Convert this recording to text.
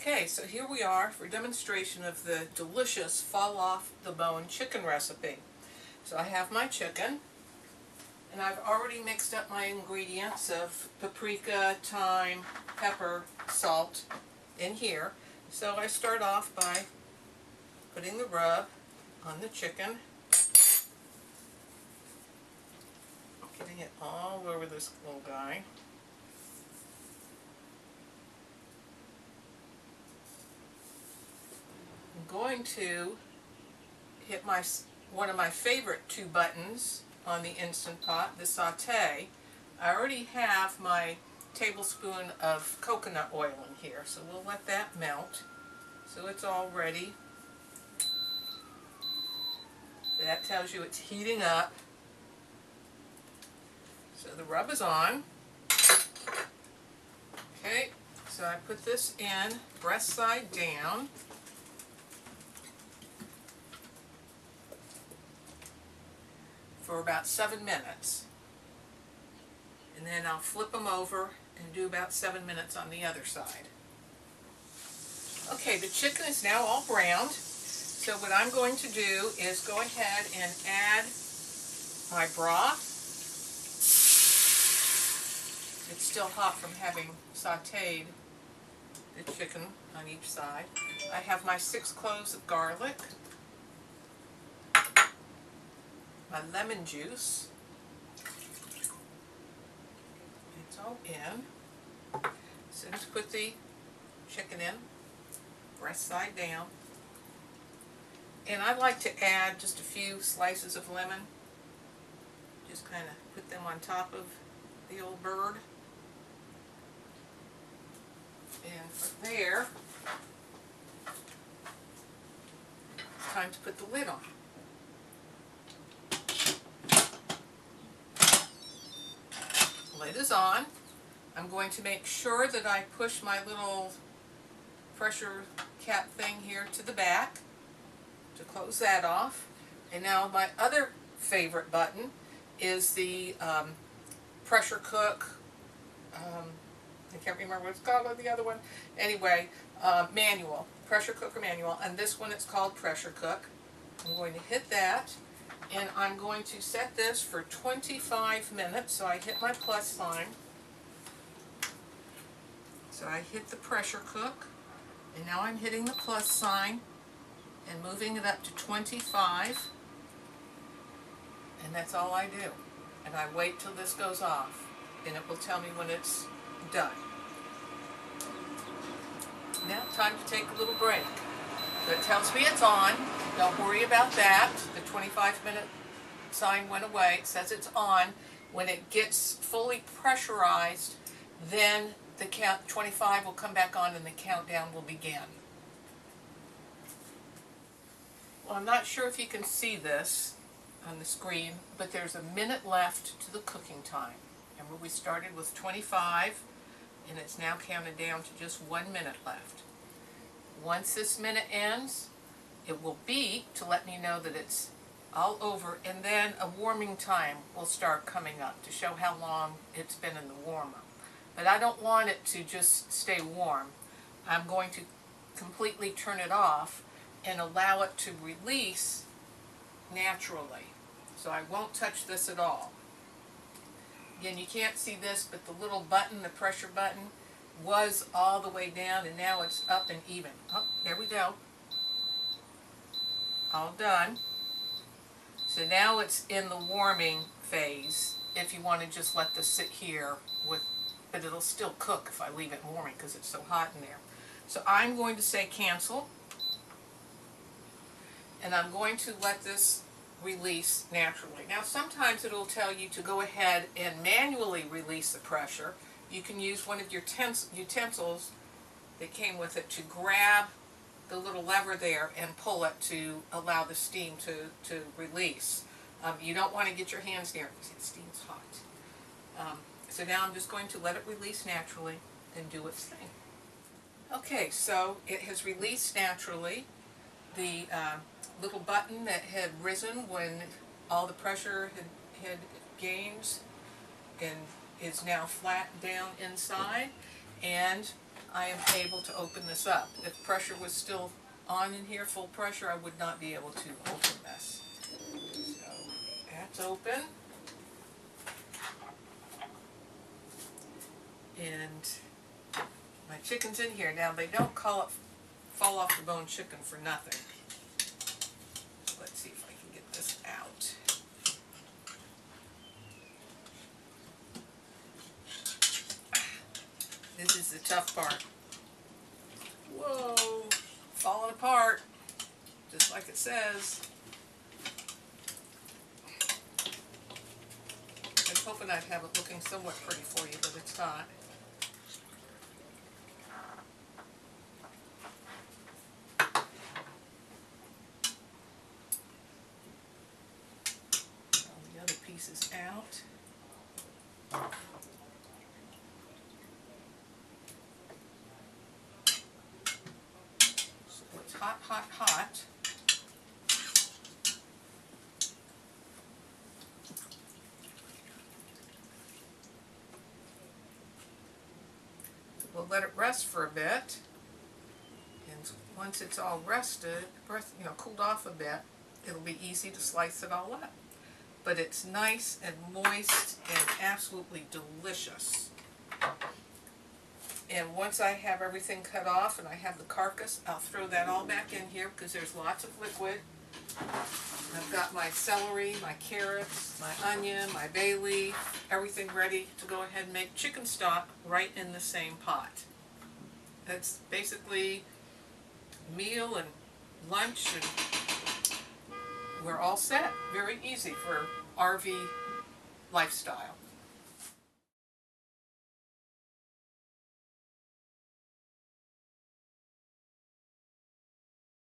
Okay, so here we are for a demonstration of the delicious fall off the bone chicken recipe. So I have my chicken, and I've already mixed up my ingredients of paprika, thyme, pepper, salt in here. So I start off by putting the rub on the chicken, getting it all over this little guy. I'm going to hit one of my favorite two buttons on the Instant Pot, the saute. I already have my tablespoon of coconut oil in here, so we'll let that melt. So it's all ready. That tells you it's heating up. So the rub is on. Okay, so I put this in breast side down. For about 7 minutes. And then I'll flip them over and do about 7 minutes on the other side. Okay, the chicken is now all browned. So what I'm going to do is go ahead and add my broth. It's still hot from having sauteed the chicken on each side. I have my 6 cloves of garlic, my lemon juice. It's all in. So just put the chicken in, breast side down. And I like to add just a few slices of lemon. Just kind of put them on top of the old bird. And from there, it's time to put the lid on. Lid is on. I'm going to make sure that I push my little pressure cap thing here to the back to close that off. And now my other favorite button is the pressure cook. I can't remember what it's called on the other one. Anyway, manual, pressure cooker manual, and this one it's called pressure cook. I'm going to hit that. And I'm going to set this for 25 minutes, so I hit my plus sign. So I hit the pressure cook, and now I'm hitting the plus sign and moving it up to 25. And that's all I do. And I wait till this goes off, and it will tell me when it's done. Now, time to take a little break. So it tells me it's on. Don't worry about that. The 25-minute sign went away. It says it's on. When it gets fully pressurized, then the count 25 will come back on and the countdown will begin. Well, I'm not sure if you can see this on the screen, but there's a minute left to the cooking time. Remember, we started with 25, and it's now counted down to just 1 minute left. Once this minute ends, it will beep to let me know that it's all over, and then a warming time will start coming up to show how long it's been in the warmer. But I don't want it to just stay warm. I'm going to completely turn it off and allow it to release naturally. So I won't touch this at all. Again, you can't see this, but the little button, the pressure button, was all the way down, and now it's up and even. Oh, there we go. All done. So now it's in the warming phase if you want to just let this sit here with, but it'll still cook if I leave it warming because it's so hot in there. So I'm going to say cancel, and I'm going to let this release naturally. Now sometimes it'll tell you to go ahead and manually release the pressure. You can use one of your utensils that came with it to grab the little lever there and pull it to allow the steam to release. You don't want to get your hands near it because the steam's hot. So now I'm just going to let it release naturally and do its thing. Okay, so it has released naturally. The little button that had risen when all the pressure had gained and is now flat down inside, and I am able to open this up. If pressure was still on in here, full pressure, I would not be able to open this. So that's open. And my chicken's in here. Now they don't call it fall off the bone chicken for nothing. Let's see if I can get this out. This is the tough part. Whoa, falling apart, just like it says. I was hoping I'd have it looking somewhat pretty for you, but it's not. All the other pieces out. Hot, hot, hot. We'll let it rest for a bit, and once it's all rested, cooled off a bit, it'll be easy to slice it all up. But it's nice and moist and absolutely delicious. And once I have everything cut off and I have the carcass, I'll throw that all back in here because there's lots of liquid. I've got my celery, my carrots, my onion, my bay leaf, everything ready to go ahead and make chicken stock right in the same pot. That's basically meal and lunch, and we're all set. Very easy for RV lifestyle.